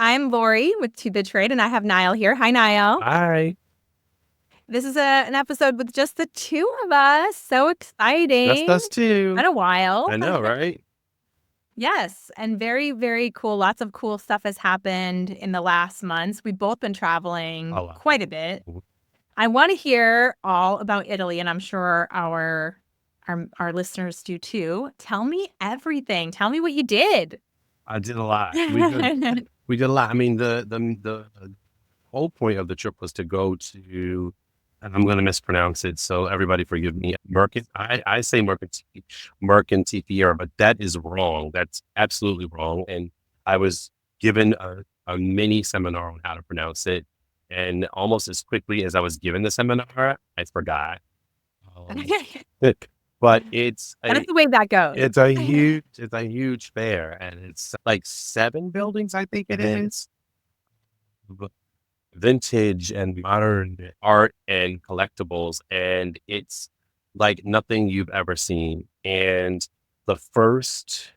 I'm Laurie with To The Trade, and I have Nile here. Hi, Nile. Hi. This is an episode with just the two of us. So That's exciting. us too. Been a while. I know, right? Yes, and very, very cool. Lots of cool stuff has happened in the last months. We've both been traveling A lot. quite a bit. I want to hear all about Italy, and I'm sure our listeners do too. Tell me everything. Tell me what you did. I did a lot. We did a lot. I mean, the whole point of the trip was to go to, and I'm going to mispronounce it, so everybody forgive me. I say Mercanteinfiera, but that is wrong. That's absolutely wrong. And I was given a mini seminar on how to pronounce it, and almost as quickly as I was given the seminar, I forgot. Um, but That's the way that goes. it's a huge fair, and it's like 7 buildings, I think it is. Vintage and modern art and collectibles, and it's like nothing you've ever seen. And the first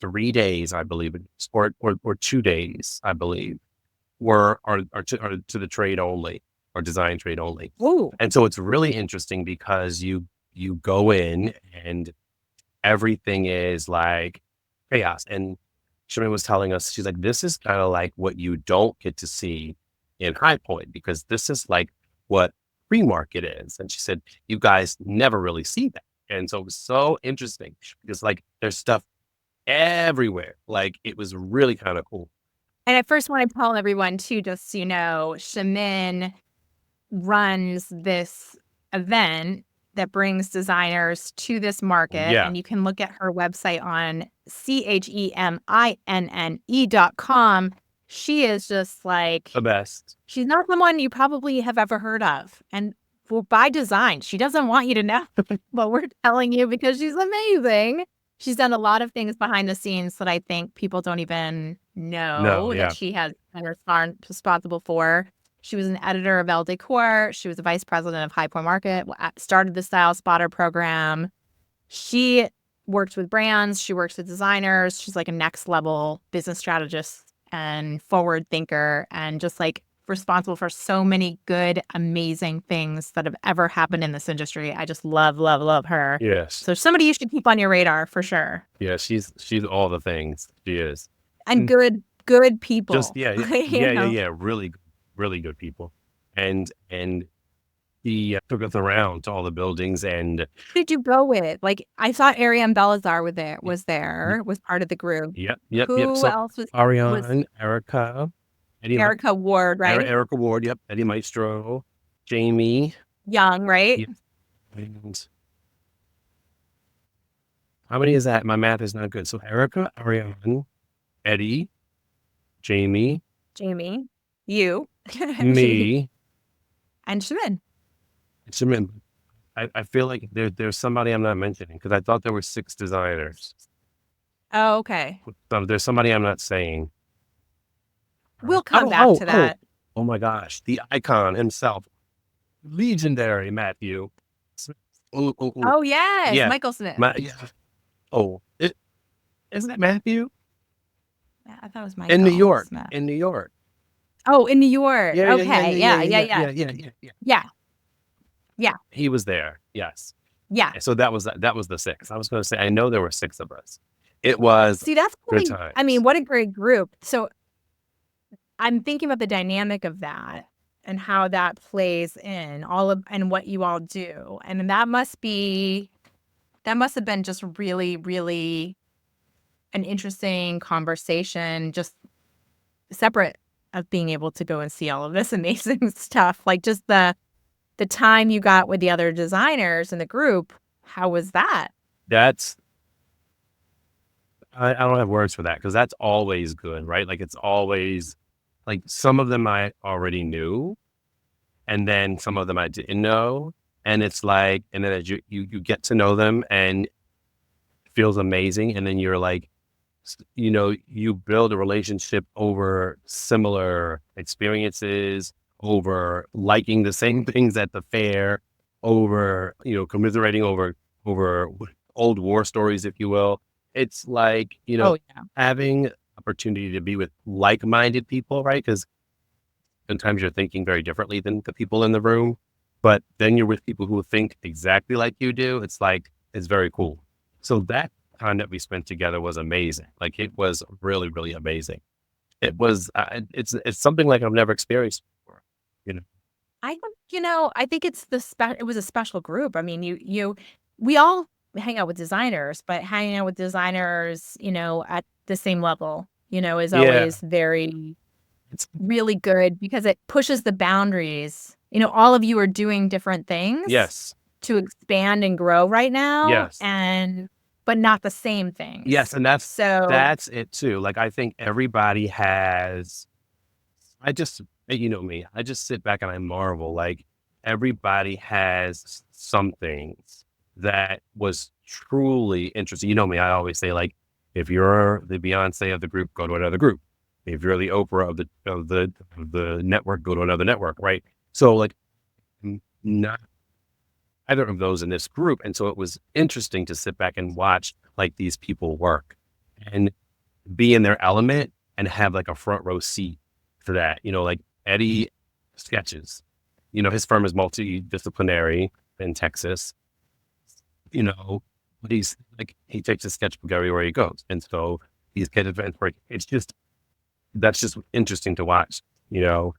3 days, I believe, or 2 days, I believe, are to the trade only or design trade only. Ooh. And so it's really interesting because you go in and everything is like chaos. And Cheminne was telling us, she's like, this is kind of like what you don't get to see in High Point, because this is like what free market is. And she said, you guys never really see that. And so it was so interesting because like there's stuff everywhere. Like it was really kind of cool. And I first want to tell everyone too, just so you know, Cheminne runs this event that brings designers to this market. Yeah. And you can look at her website on CHEMINNE.com. She is just like The best. She's not someone you probably have ever heard of. And by design, she doesn't want you to know, but we're telling you because she's amazing. She's done a lot of things behind the scenes that I think people don't even know that she has been responsible for. She was an editor of Elle Decor. She was the vice president of High Point Market, started the Style Spotter program. She works with brands. She works with designers. She's like a next level business strategist and forward thinker, and just like responsible for so many good, amazing things that have ever happened in this industry. I just love, love, love her. Yes. So somebody you should keep on your radar for sure. Yeah, she's all the things. She is. And good people. Just yeah. Really, really good people. And he took us around to all the buildings. And who did you go with? Like, I thought Ariane Belazar was part of the group. Yep. Who So else was? Ariane, Erica, Erica Ward, right? Erica Ward, yep. Eddie Maestro, Jamie. Young, right? Yep. And how many is that? My math is not good. So Erica, Ariane, Eddie, Jamie, you, me, and Cheminne. I feel like there's somebody I'm not mentioning because I thought there were 6 designers. Oh, okay. So there's somebody I'm not saying. We'll come back to that. Oh my gosh, the icon himself, legendary Matthew. Oh yes, yeah. Michael Smith. Isn't that Matthew? Yeah, I thought it was Michael. In New York. Smith. In New York. Oh, in New York. Yeah, okay. Yeah. He was there. Yes. Yeah. So that was the 6. I was going to say, I know there were 6 of us. It was. See, that's good times. I mean, what a great group. So I'm thinking about the dynamic of that and how that plays in and what you all do. And that must have been just really, really an interesting conversation, just separate of being able to go and see all of this amazing stuff. Like just the time you got with the other designers in the group. How was that? I don't have words for that because that's always good, right? Like it's always like some of them I already knew, and then some of them I didn't know. And it's like, and then as you get to know them and it feels amazing. And then you're like, you build a relationship over similar experiences, over liking the same things at the fair, over, commiserating over old war stories, if you will. It's like, having opportunity to be with like-minded people, right? Because sometimes you're thinking very differently than the people in the room, but then you're with people who think exactly like you do. It's like, it's very cool. So that time that we spent together was amazing. Like it was really, really amazing. It was, it's something like I've never experienced before, you know? I think, I think it's it was a special group. I mean, we all hang out with designers, but hanging out with designers, at the same level, is Yeah. always very, It's, really good because it pushes the boundaries. All of you are doing different things yes. to expand and grow right now, Yes. but not the same Yes. things. And So that's it too. Like, I think everybody has, I just, you know me, I just sit back and I marvel. Like everybody has some things that was truly interesting. You know me, I always say like, if you're the Beyonce of the group, go to another group. If you're the Oprah of the network, go to another network, right? So like, not either of those in this group, and so it was interesting to sit back and watch like these people work and be in their element and have like a front row seat for that. Like Eddie sketches. His firm is multidisciplinary in Texas. But he's like he takes his sketchbook everywhere he goes, and so these kind of events where it's just that's just interesting to watch. sure.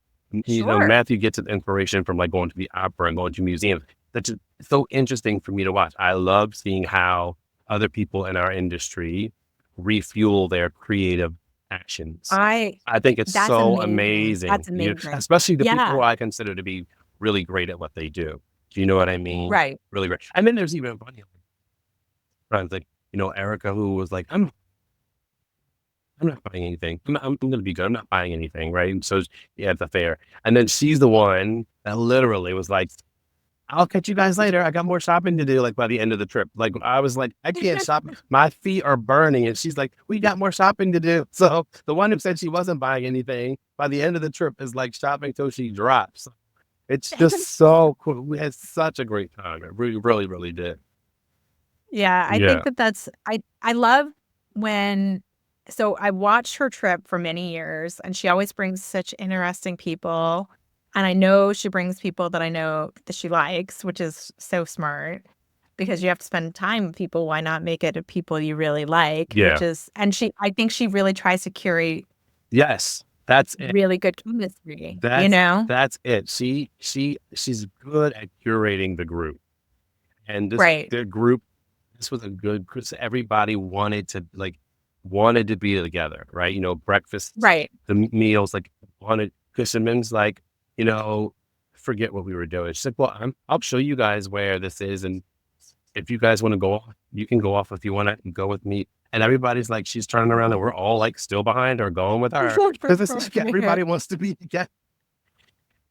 Matthew gets his inspiration from like going to the opera and going to museums. That's just so interesting for me to watch. I love seeing how other people in our industry refuel their creative actions. I I think it's That's so amazing. amazing, That's amazing. especially the people Yeah, who I consider to be really great at what they do. Do you know what I mean? right. Really great. And then there's even funny friends like, Erica, who was like, I'm not buying anything. I'm going to be good. I'm not buying anything. Right. And so, yeah, at the fair. And then she's the one that literally was like, I'll catch you guys later. I got more shopping to do. Like by the end of the trip, like I was like, I can't shop. My feet are burning. And she's like, we got more shopping to do. So the one who said she wasn't buying anything by the end of the trip is like shopping till she drops. It's just so cool. We had such a great time. It really, really, really did. Yeah, I think Yeah. I love when so I watched her trip for many years, and she always brings such interesting people, and I know she brings people that I know that she likes, which is so smart because you have to spend time with people. Why not make it to people you really like? Yeah. I think she really tries to curate Yes. That's it. really good chemistry, you That's know? that's it. She's good at curating the group. And Right, this was a good because everybody wanted to be together, right? Breakfast, right. the meals, like wanted because Cheminne's like, you know, forget what we were doing. She's like, well, I'll show you guys where this is. And if you guys want to go off, you can go off if you want to go with me. And everybody's like, she's turning around and we're all like still behind or going with her. Because it's like everybody wants to be together.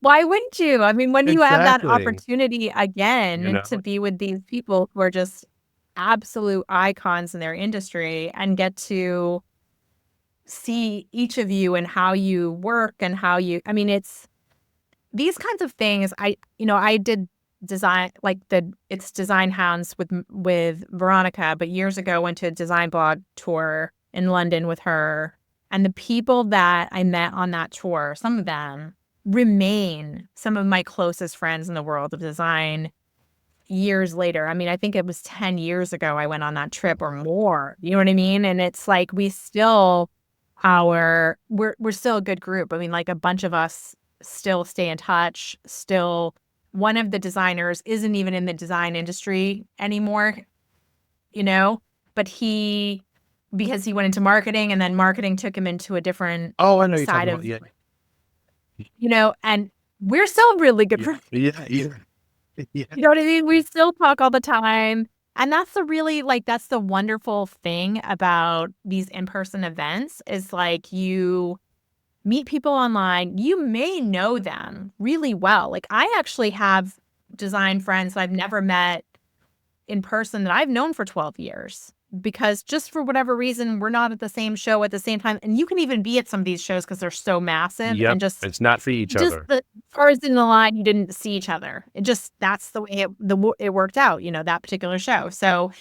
Why wouldn't you? I mean, when you have that Exactly. opportunity You again to know? be with these people who are just absolute icons in their industry and get to see each of you and how you work and I mean, it's these kinds of things. I did design like it's Design Hounds with Veronica, but years ago went to a design blog tour in London with her. And the people that I met on that tour, some of them remain some of my closest friends in the world of design years later. I mean, I think it was 10 years ago I went on that trip or more. You know what I mean? And it's like we're still a good group. I mean, like a bunch of us still stay in touch. Still, one of the designers isn't even in the design industry anymore, you know, but because he went into marketing and then marketing took him into a different Oh, I know you're side talking about. of, Yeah. and we're still really good Yeah. friends. Yeah. Yeah. Yeah. You know what I mean? We still talk all the time. And that's the wonderful thing about these in-person events is like you meet people online. You may know them really well. Like I actually have design friends that I've never met in person that I've known for 12 years because just for whatever reason, we're not at the same show at the same time. And you can even be at some of these shows because they're so massive and Yep. It's not for each just other. the cars in the line, you didn't see each other. That's the way it worked out, that particular show. So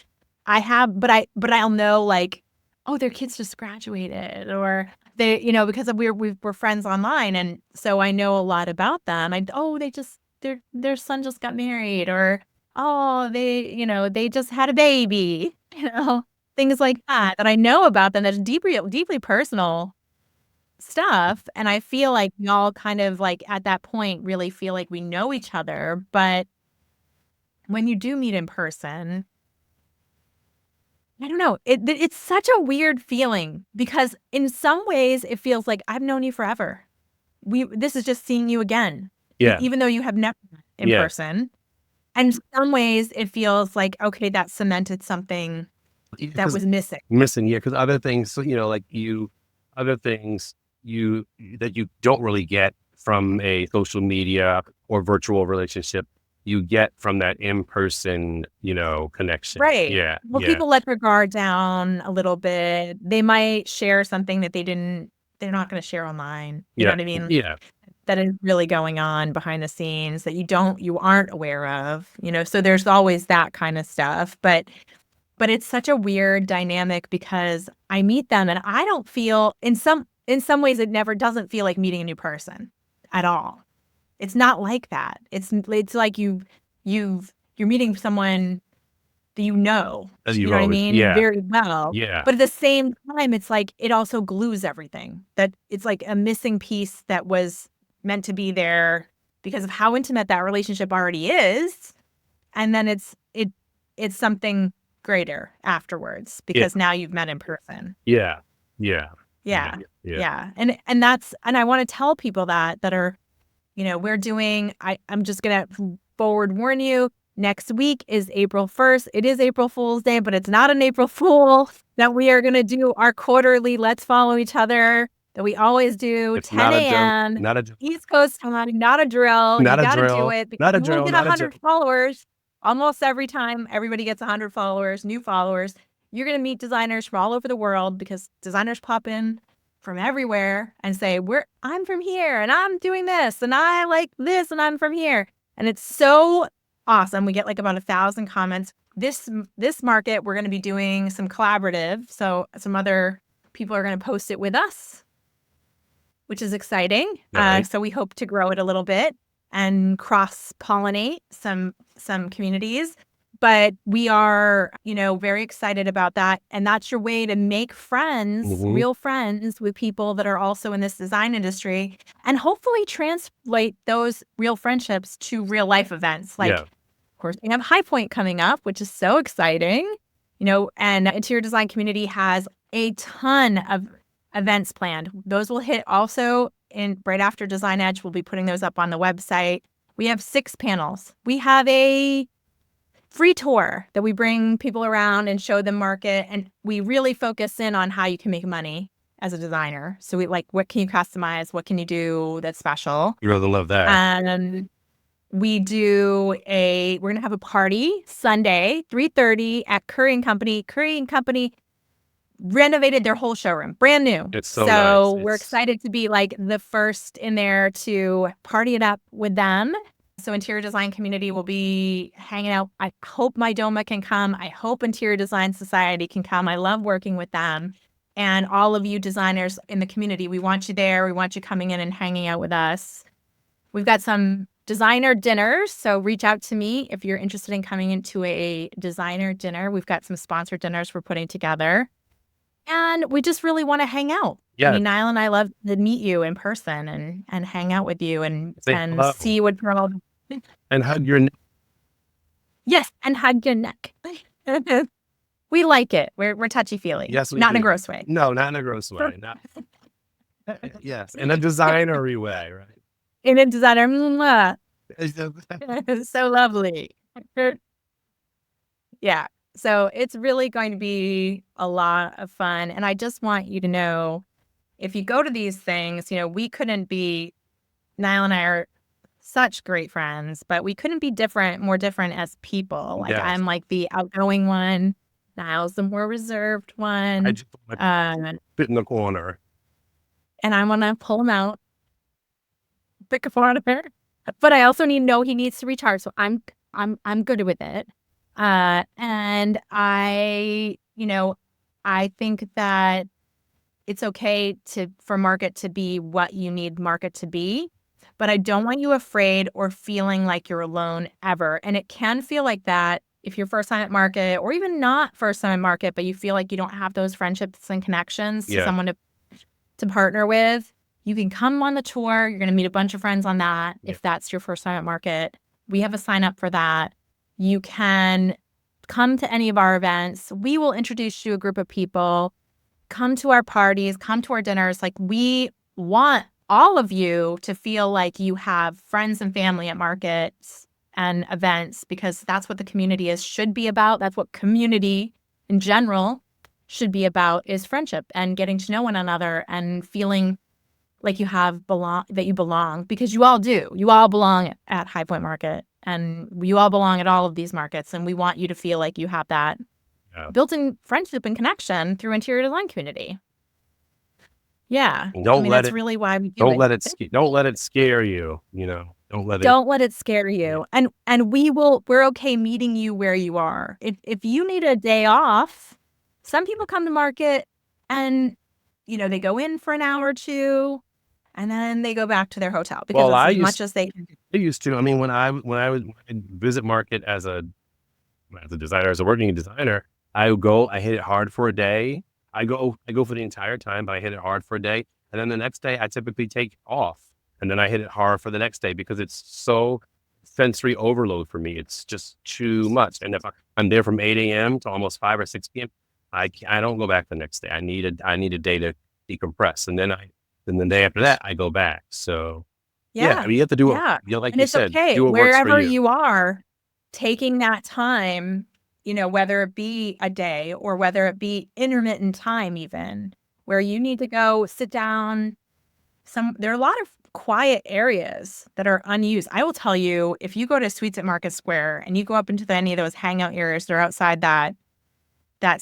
I'll know like oh, their kids just graduated, or they, because we're friends online, and so I know a lot about them. They just their son just got married, or oh, they just had a baby, things like that I know about them. That's deeply personal stuff, and I feel like we all kind of like at that point really feel like we know each other, but when you do meet in person, I don't know. It's such a weird feeling because in some ways it feels like I've known you forever. This is just seeing you again, Yeah. even though you have never met in Yeah. person. And in some ways it feels like, okay, that cemented something that was missing. Yeah, because other things, other things that you don't really get from a social media or virtual relationship, you get from that in-person, connection. Right. Yeah. Well, Yeah. people let their guard down a little bit. They might share something that they're not going to share online. You know what I mean? Yeah. That is really going on behind the scenes that you aren't aware of, so there's always that kind of stuff. But it's such a weird dynamic because I meet them and I don't feel in some ways it never doesn't feel like meeting a new person at all. It's not like that. It's like you're meeting someone that you know what I mean, very well. Yeah. But at the same time, it's like it also glues everything. That it's like a missing piece that was meant to be there because of how intimate that relationship already is, and then it's something greater afterwards because now you've met in person. Yeah. And I want to tell people that are, I'm just gonna forward warn you. Next week is April 1st. It is April Fool's Day, but it's not an April Fool. That we are going to do our quarterly Let's Follow Each Other that we always do, It's 10 a.m. Not a East Coast time, not a drill. Not you a got to drill. do it because Not a you drill. will get 100 followers almost every time. Everybody gets 100 followers, new followers. You're going to meet designers from all over the world because designers pop in from everywhere and say, I'm from here and I'm doing this and I like this and I'm from here. And it's so awesome. We get like about 1,000 comments. This market, we're going to be doing some collaborative. So some other people are going to post it with us, which is exciting. Nice. So we hope to grow it a little bit and cross-pollinate some communities. But we are, very excited about that. And that's your way to make friends, real friends with people that are also in this design industry and hopefully translate those real friendships to real life events. Of course, we have High Point coming up, which is so exciting, and Interior Design Community has a ton of events planned. Those will hit also right after Design Edge. We'll be putting those up on the website. We have 6 panels. We have a free tour that we bring people around and show them market. And we really focus in on how you can make money as a designer. So we what can you customize? What can you do that's special? You really love that. And we're going to have a party Sunday, 3:30 at Curry & Company. Curry & Company renovated their whole showroom, brand new. It's so nice. We're excited to be like the first in there to party it up with them. So Interior Design Community will be hanging out. I hope my Doma can come. I hope Interior Design Society can come. I love working with them. And all of you designers in the community, we want you there. We want you coming in and hanging out with us. We've got some designer dinners. So reach out to me if you're interested in coming into a designer dinner. We've got some sponsored dinners we're putting together. And we just really want to hang out. Yeah. I mean, Nile and I love to meet you in person and hang out with you and see what you're all. And hug your neck. Yes, and hug your neck. We like it. We're touchy-feely. Yes, we Not do. in a gross way. No, not in a gross way. Yes, in a designery way, right? In a designer. So lovely. Yeah. So it's really going to be a lot of fun. And I just want you to know, if you go to these things, we couldn't be, Nile and I are such great friends, but we couldn't be more different as people. Like I'm like the outgoing one. Nile's the more reserved one. I just want to fit in the corner. And I want to pull him out, pick a part of her. But I also need to know he needs to recharge. So I'm good with it. And I, I think that it's okay for market to be what you need market to be, but I don't want you afraid or feeling like you're alone ever. And it can feel like that if you're first time at market or even not first time at market, but you feel like you don't have those friendships and connections to Yeah. someone to partner with. You can come on the tour. You're going to meet a bunch of friends on that if that's your first time at market. We have a sign up for that. You can come to any of our events. We will introduce you to a group of people. Come to our parties, come to our dinners. Like, we want all of you to feel like you have friends and family at markets and events, because that's what the community should be about. That's what community in general should be about, is friendship and getting to know one another and feeling like that you belong, because you all do. You all belong at High Point Market, and you all belong at all of these markets. And we want you to feel like you have that built-in friendship and connection through interior design community. Yeah. That's really why we do it. Don't let it scare you, Don't let it scare you. And we're okay meeting you where you are. If you need a day off, some people come to market and, they go in for an hour or two and then they go back to their hotel because as much as they can do. I used to. I mean, when I would visit market as a designer, as a working designer, I hit it hard for a day. I go for the entire time, but I hit it hard for a day. And then the next day I typically take off, and then I hit it hard for the next day because it's so sensory overload for me. It's just too much. And if I'm there from 8 a.m. to almost 5 or 6 p.m., I don't go back the next day. I need a day to decompress. And then the day after that, I go back. So yeah, I mean, you have to do it. Like and you it's said, okay. do what Wherever works for you. you are, taking that time, whether it be a day or whether it be intermittent time, even where you need to go sit down. There are a lot of quiet areas that are unused. I will tell you, if you go to Suites at Market Square and you go up into any of those hangout areas that are outside that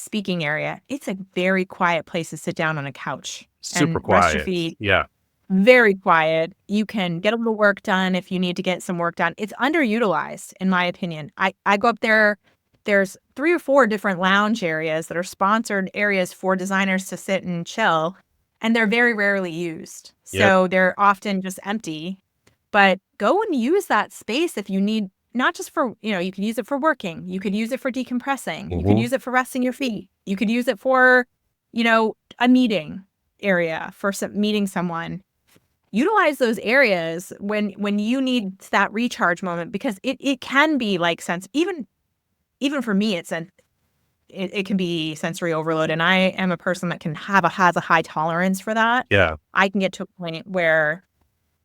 speaking area, it's a very quiet place to sit down on a couch. Super and quiet. Rest your feet. Yeah. Very quiet. You can get a little work done if you need to get some work done. It's underutilized, in my opinion. I go up there. There's 3 or 4 different lounge areas that are sponsored areas for designers to sit and chill, and they're very rarely used. So they're often just empty. But go and use that space if you need, not just for, you could use it for working. You could use it for decompressing. Mm-hmm. You could use it for resting your feet. You could use it for, a meeting area for meeting someone. Utilize those areas when you need that recharge moment, because it can be like even for me, it can be sensory overload, and I am a person that has a high tolerance for that. Yeah, I can get to a point where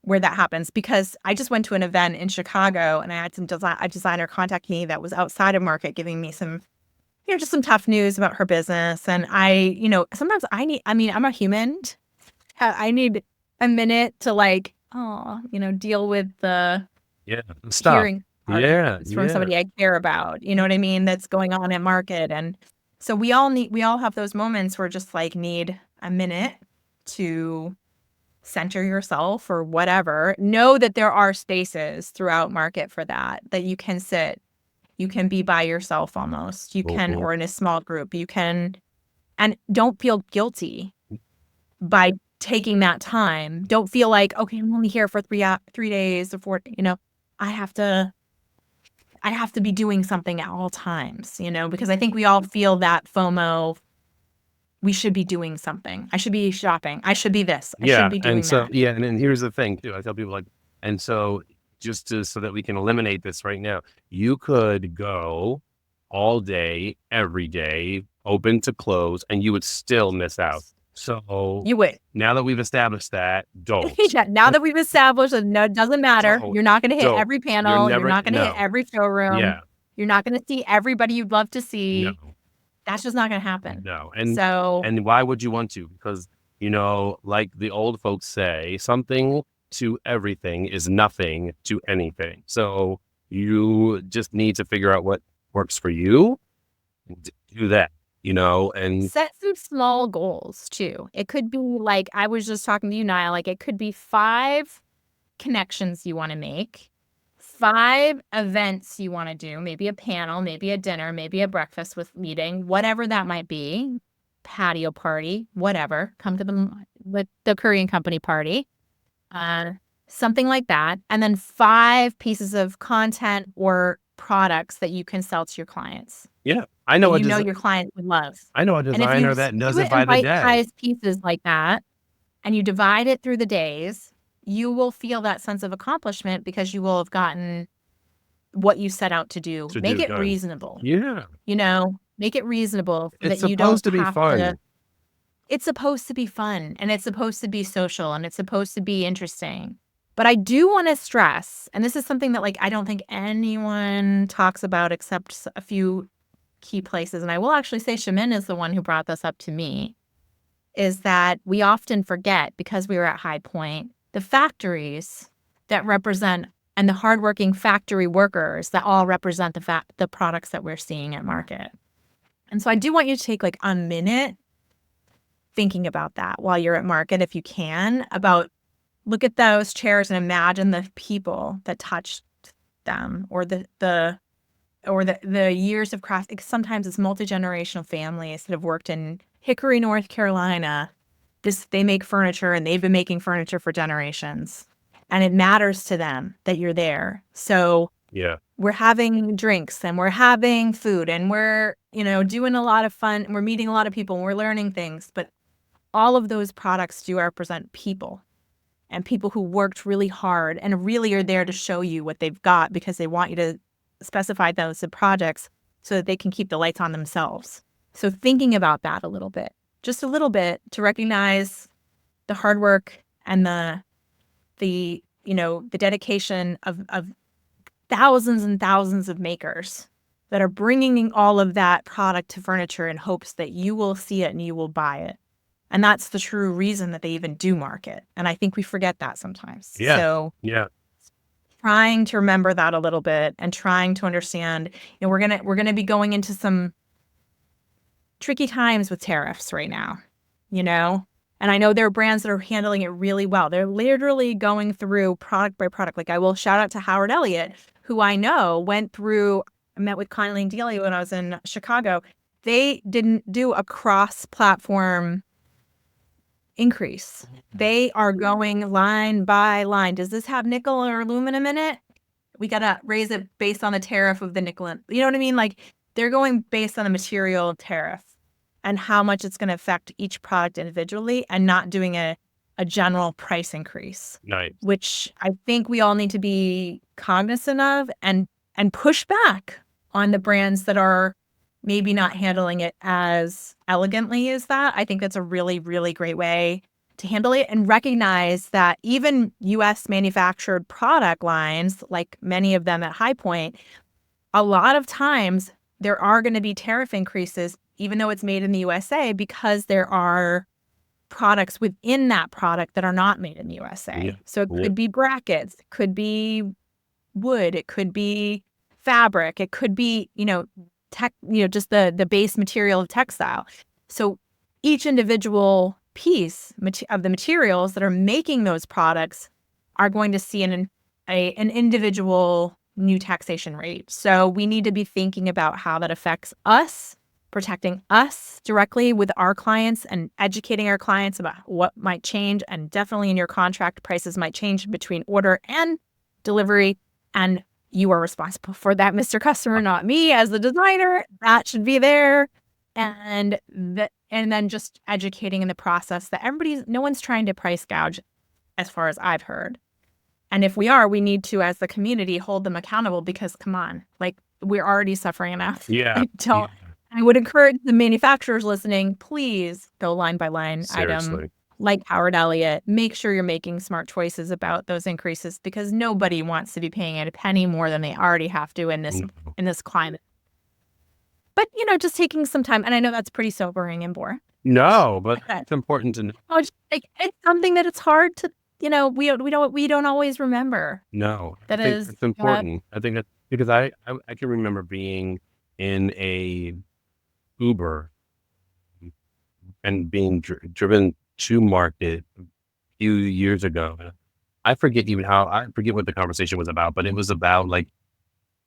that happens, because I just went to an event in Chicago and I had a designer contact me that was outside of market, giving me some, just some tough news about her business, and sometimes I'm a human. I need a minute to deal with the hearing from somebody I care about. You know what I mean? That's going on at market. And so we all have those moments where just need a minute to center yourself or whatever. Know that there are spaces throughout market for that you can sit. You can be by yourself almost. You can, or in a small group. You can, and don't feel guilty by taking that time. Don't feel like, okay, I'm only here for 3 days or 4, I have to be doing something at all times, because I think we all feel that FOMO. We should be doing something. I should be shopping. I should be this. I should be doing that. Yeah. And then here's the thing too. I tell people and so so that we can eliminate this right now, you could go all day, every day, open to close, and you would still miss out. So you would. Now that we've established that, don't. Now that we've established that, no, it doesn't matter. You're not going to hit every panel. You're not going to hit every showroom. Yeah. You're not going to see everybody you'd love to see. No. That's just not going to happen. No. And why would you want to? Because, like the old folks say, something to everything is nothing to anything. So you just need to figure out what works for you. Do that. And set some small goals too. It could be like, I was just talking to you, Nile, it could be 5 connections you want to make, 5 events you want to do, maybe a panel, maybe a dinner, maybe a breakfast with meeting, whatever that might be. patio party, whatever, come to the Korean company party, something like that. And then 5 pieces of content or products that you can sell to your clients. Yeah. I know That your client would love. I know a And if you designer that does do it it in by the day. bite-sized pieces like that, and you divide it through the days, you will feel that sense of accomplishment because you will have gotten what you set out to do. Make it done. reasonable. Yeah. Make it reasonable It's that you don't supposed to be have fun. to. It's supposed to be fun, and it's supposed to be social, and it's supposed to be interesting. But I do want to stress, and this is something that I don't think anyone talks about except a few key places, and I will actually say Cheminne is the one who brought this up to me, is that we often forget, because we were at High Point, the factories that represent and the hardworking factory workers that all represent the products that we're seeing at market. And so I do want you to take a minute thinking about that while you're at market, if you can, look at those chairs and imagine the people that touched them, or the years of craft. Sometimes it's multi-generational families that have worked in Hickory, North Carolina. They make furniture, and they've been making furniture for generations. And it matters to them that you're there. So yeah, we're having drinks, and we're having food, and we're, doing a lot of fun, and we're meeting a lot of people, and we're learning things. But all of those products do represent people, and people who worked really hard and really are there to show you what they've got, because they want you to specify those projects so that they can keep the lights on themselves. So thinking about that a little bit, just a little bit, to recognize the hard work and the dedication of thousands and thousands of makers that are bringing all of that product to furniture in hopes that you will see it and you will buy it. And that's the true reason that they even do market. And I think we forget that sometimes. Yeah. So trying to remember that a little bit, and trying to understand, we're gonna be going into some tricky times with tariffs right now, And I know there are brands that are handling it really well. They're literally going through product by product. I will shout out to Howard Elliott, who I know I met with Conley and Delia when I was in Chicago. They didn't do a cross-platform increase. They are going line by line. Does this have nickel or aluminum in it? We got to raise it based on the tariff of the nickel. You know what I mean? They're going based on the material tariff and how much it's going to affect each product individually, and not doing a general price increase. Nice. Which I think we all need to be cognizant of, and push back on the brands that are maybe not handling it as elegantly as that. I think that's a really, really great way to handle it, and recognize that even U.S. manufactured product lines, like many of them at High Point, a lot of times there are going to be tariff increases, even though it's made in the USA, because there are products within that product that are not made in the USA. Yeah. So it could be brackets, it could be wood, it could be fabric, it could be, just the base material of textile. So each individual piece of the materials that are making those products are going to see an individual new taxation rate. So we need to be thinking about how that affects us, protecting us directly with our clients, and educating our clients about what might change. And definitely in your contract, prices might change between order and delivery. And you are responsible for that, Mr. Customer, not me as the designer. That should be there. And then just educating in the process that no one's trying to price gouge, as far as I've heard. And if we are, we need to, as the community, hold them accountable, because come on, we're already suffering enough. Yeah. I would encourage the manufacturers listening, please go line by line. Seriously. Item, like Howard Elliott. Make sure you're making smart choices about those increases, because nobody wants to be paying a penny more than they already have to in this climate. But just taking some time, and I know that's pretty sobering and boring. No, but it's important to know. It's something that it's hard to, we don't always remember. No, that is it's important. I think that, because I can remember being in a Uber and being driven to market a few years ago. I forget what the conversation was about, but it was about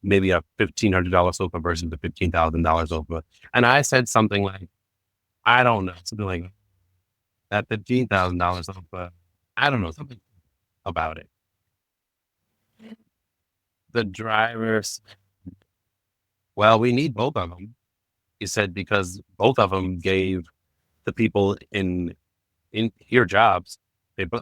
maybe a $1,500 sofa versus the $15,000 sofa. And I said something like, I don't know, something like that $15,000 off, I don't know, something about it. The drivers, well, we need both of them. He said because both of them gave the people in here jobs.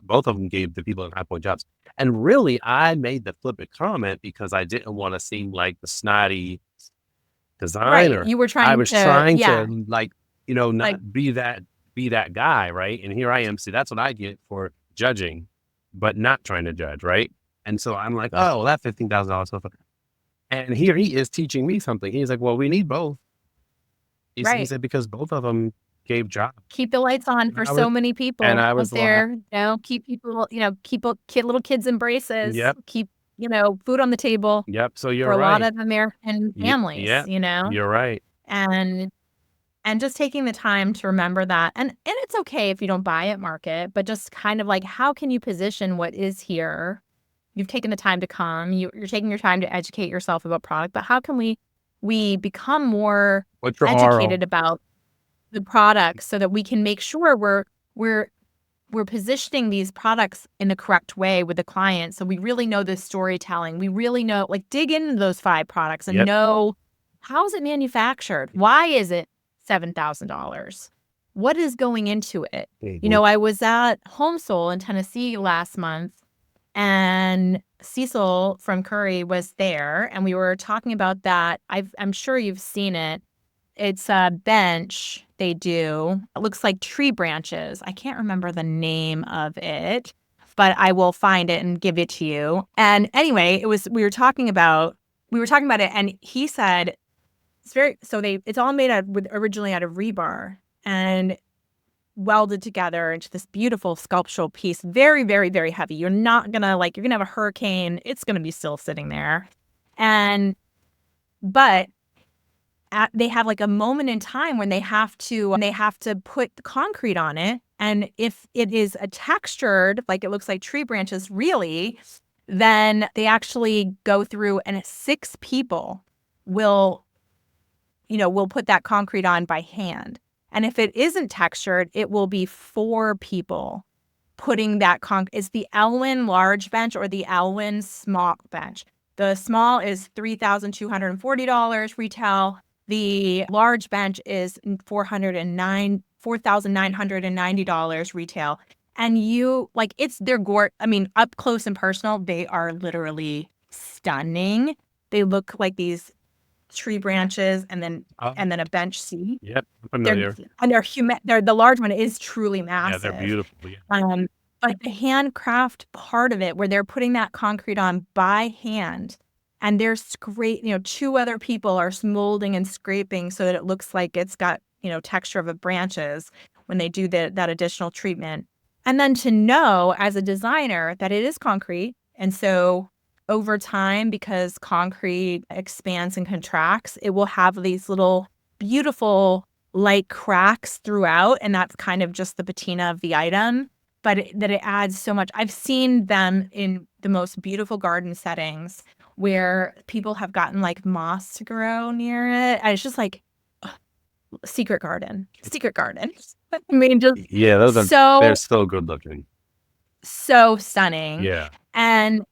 Both of them gave the people in High Point jobs. And really, I made the flippant comment because I didn't want to seem like the snotty Right. designer. You were I trying was to, trying yeah, to like, not be that guy, right? And here I am. See, that's what I get for judging, but not trying to judge, right? And so I'm like, oh, well, that $15,000 stuff. And here he is teaching me something. He's like, well, we need both. He right. said because both of them gave jobs. Keep the lights on for I was so many and people I out was like, there, keep people, little kids in braces, yep, keep, food on the table yep. So for you're a lot right. of American families, Yeah, you're right. and just taking the time to remember that. And it's okay if you don't buy at market, but just kind of like, how can you position what is here? You've taken the time to come. You're taking your time to educate yourself about product, but how can we become more What's your educated RO? about the products so that we can make sure we're positioning these products in the correct way with the client. So we really know the storytelling. We really know, like, dig into those 5 products and Yep. know, how is it manufactured? Why is it $7,000? What is going into it? Mhm. I was at Home Soul in Tennessee last month, and Cecil from Curry was there, and we were talking about that. I'm sure you've seen it. It's a bench they do. It looks like tree branches. I can't remember the name of it, but I will find it and give it to you. And anyway, we were talking about it, and he said it's all made originally out of rebar and welded together into this beautiful sculptural piece. Very, very, very heavy. You're gonna have a hurricane. It's gonna be still sitting there. And but they have like a moment in time when they have to put the concrete on it, and if it is a textured, like it looks like tree branches, really, then they actually go through, and 6 people will put that concrete on by hand. And if it isn't textured, it will be 4 people putting that It's the Elwyn large bench or the Elwyn small bench. The small is $3,240 retail. The large bench is $4,990 retail. And up close and personal, they are literally stunning. They look like these tree branches and then Oh, a bench seat. yep. I'm They're familiar. and they're human. The large one is truly Yeah, they're massive. beautiful. Yeah. But the handcraft part of it, where they're putting that concrete on by hand, and they're 2 other people are molding and scraping so that it looks like it's got, texture of the branches when they do that additional treatment. And then to know as a designer that it is concrete. And so over time, because concrete expands and contracts, it will have these little beautiful light cracks throughout. And that's kind of just the patina of the item. But it adds so much. I've seen them in the most beautiful garden settings where people have gotten like moss to grow near it. And it's just like secret garden. I mean, just Yeah, they're so, so good looking. so stunning. Yeah. And,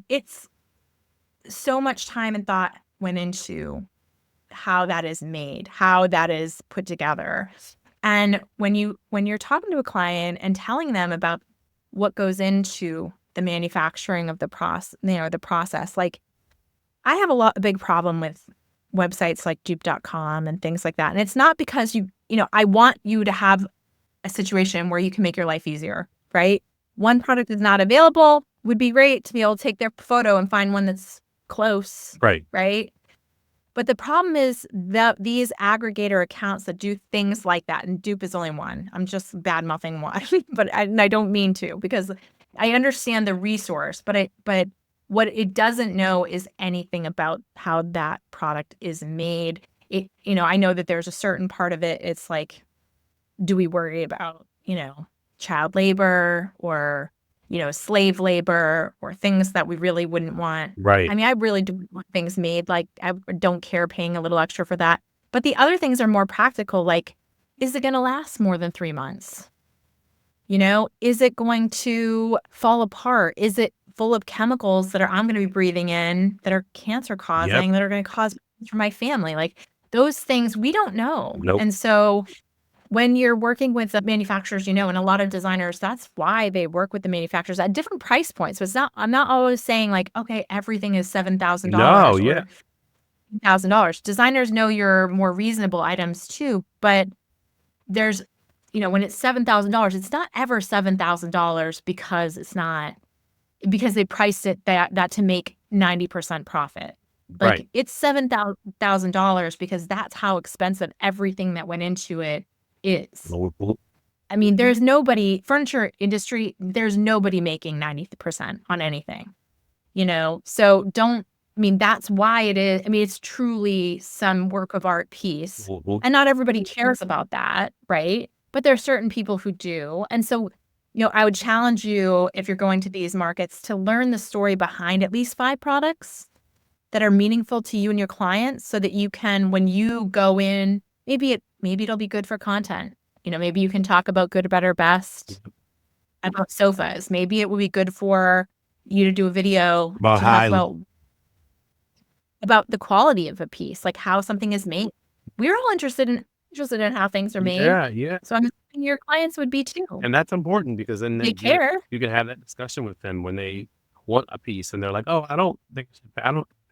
it's so much time and thought went into how that is made, how that is put together. And when you're talking to a client and telling them about what goes into the manufacturing of the process, like, I have a big problem with websites like dupe.com and things like that. And it's not because I want you to have a situation where you can make your life easier, right? One product is not available, would be great to be able to take their photo and find one that's close, Right. right? But the problem is that these aggregator accounts that do things like that, and Dupe is only one. I'm just bad-mouthing one, but I don't mean to, because I understand the resource, but what it doesn't know is anything about how that product is made. I know that there's a certain part of it. It's like, do we worry about, child labor or, slave labor or things that we really wouldn't want? Right. I mean, I really do want things made. Like, I don't care paying a little extra for that. But the other things are more practical. Like, is it going to last more than 3 months? You know, is it going to fall apart? Is it full of chemicals that I'm going to be breathing in that are cancer Yep. causing, that are going to cause for my family? Like those things we don't know. Nope. And so when you're working with the manufacturers, you know, and a lot of designers, that's why they work with the manufacturers at different price points. So I'm not always saying like, okay, everything is No. $7,000 Yeah. or $1,000. Designers know your more reasonable items too, but there's, you know, when it's $7,000, it's not ever $7,000 because they priced it that to make 90% profit. Right. Like it's $7,000 because that's how expensive everything that went into it is. I mean, there's nobody, furniture industry, there's nobody making 90% on anything, you know? So that's why it is. I mean, it's truly some work of art piece. And not everybody cares about that, right? But there are certain people who do. And so, you know, I would challenge you, if you're going to these markets, to learn the story behind at least 5 products that are meaningful to you and your clients so that you can, when you go in, maybe it'll be good for content. You know, maybe you can talk about good, better, best about sofas. Maybe it will be good for you to do a video to talk about the quality of a piece, like how something is made. We're all interested in how things are made. Yeah. Yeah. So I'm assuming your clients would be too. And that's important because then They care. you can have that discussion with them when they want a piece and they're like, oh, I don't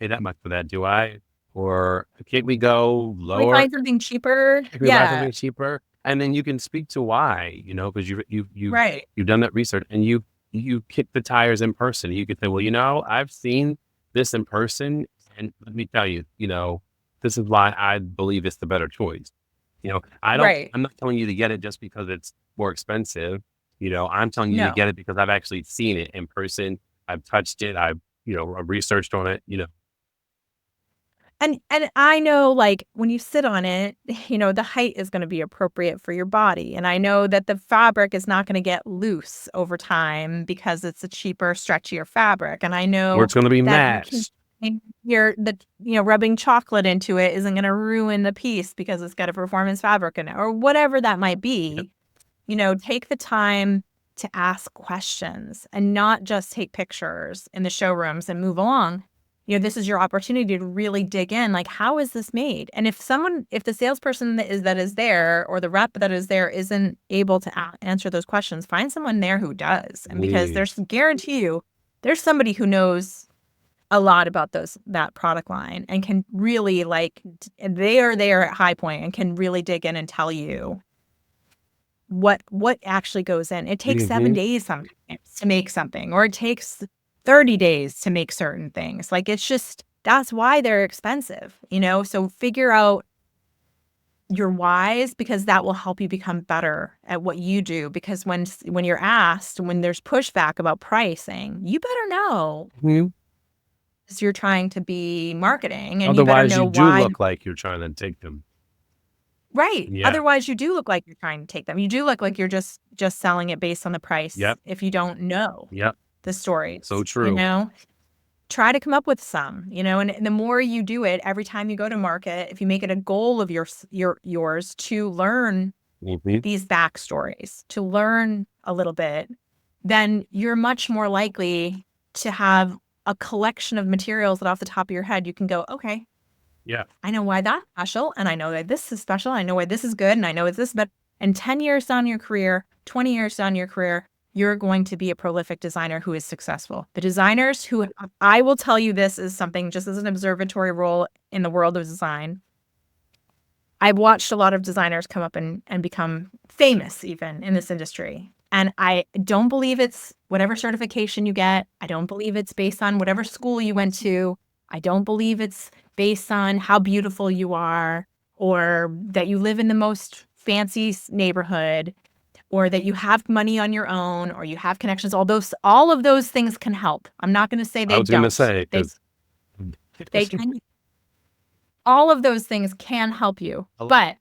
pay that much for that, do I? Or can't we go Can we lower? find something cheaper? Can we buy Yeah. something cheaper? And then you can speak to why, you know, because Right. you've done that research and you kick the tires in person. You could say, well, you know, I've seen this in person, and let me tell you, you know, this is why I believe it's the better choice. You know, Right. I'm not telling you to get it just because it's more expensive. You know, I'm telling you to No. get it because I've actually seen it in person. I've touched it. I've researched on it, you know. And I know, like, when you sit on it, you know, the height is gonna be appropriate for your body, and I know that the fabric is not gonna get loose over time because it's a cheaper, stretchier fabric, and I Or know it's going to be that you can matched. rubbing chocolate into it isn't gonna ruin the piece because it's got a performance fabric in it, or whatever that might be. Yep. You know, take the time to ask questions and not just take pictures in the showrooms and move along. You know, this is your opportunity to really dig in. Like, how is this made? And if the salesperson that is there or the rep that is there isn't able to answer those questions, find someone there who does. And because guarantee you, there's somebody who knows a lot about that product line and can really they are there at High Point and can really dig in and tell you what actually goes in. It takes 7 days sometimes to make something, or it takes 30 days to make certain things. Like, it's just, that's why they're expensive, you know? So figure out your whys, because that will help you become better at what you do. Because when you're asked, when there's pushback about pricing, you better know, because you're trying to be marketing, and Otherwise, you you better know do why. look like you're trying to take them. Right. Yeah. Otherwise, you do look like you're trying to take them. You do look like you're just selling it based on the price. Yep. If you don't know Yep. the stories. So true. You know, try to come up with some, you know, and the more you do it, every time you go to market, if you make it a goal of yours to learn these backstories, to learn a little bit, then you're much more likely to have a collection of materials that off the top of your head, you can go, okay, yeah, I know why that's special, and I know that this is special. I know why this is good, and I know it's this, but and 10 years down your career, 20 years down your career, you're going to be a prolific designer who is successful. The designers who, I will tell you, this is something just as an observatory role in the world of design. I've watched a lot of designers come up and become famous even in this industry. And I don't believe it's whatever certification you get. I don't believe it's based on whatever school you went to. I don't believe it's based on how beautiful you are, or that you live in the most fancy neighborhood, or that you have money on your own, or you have connections. All of those things can help. I'm not going to say they don't. I was going to say, they can. All of those things can help you. But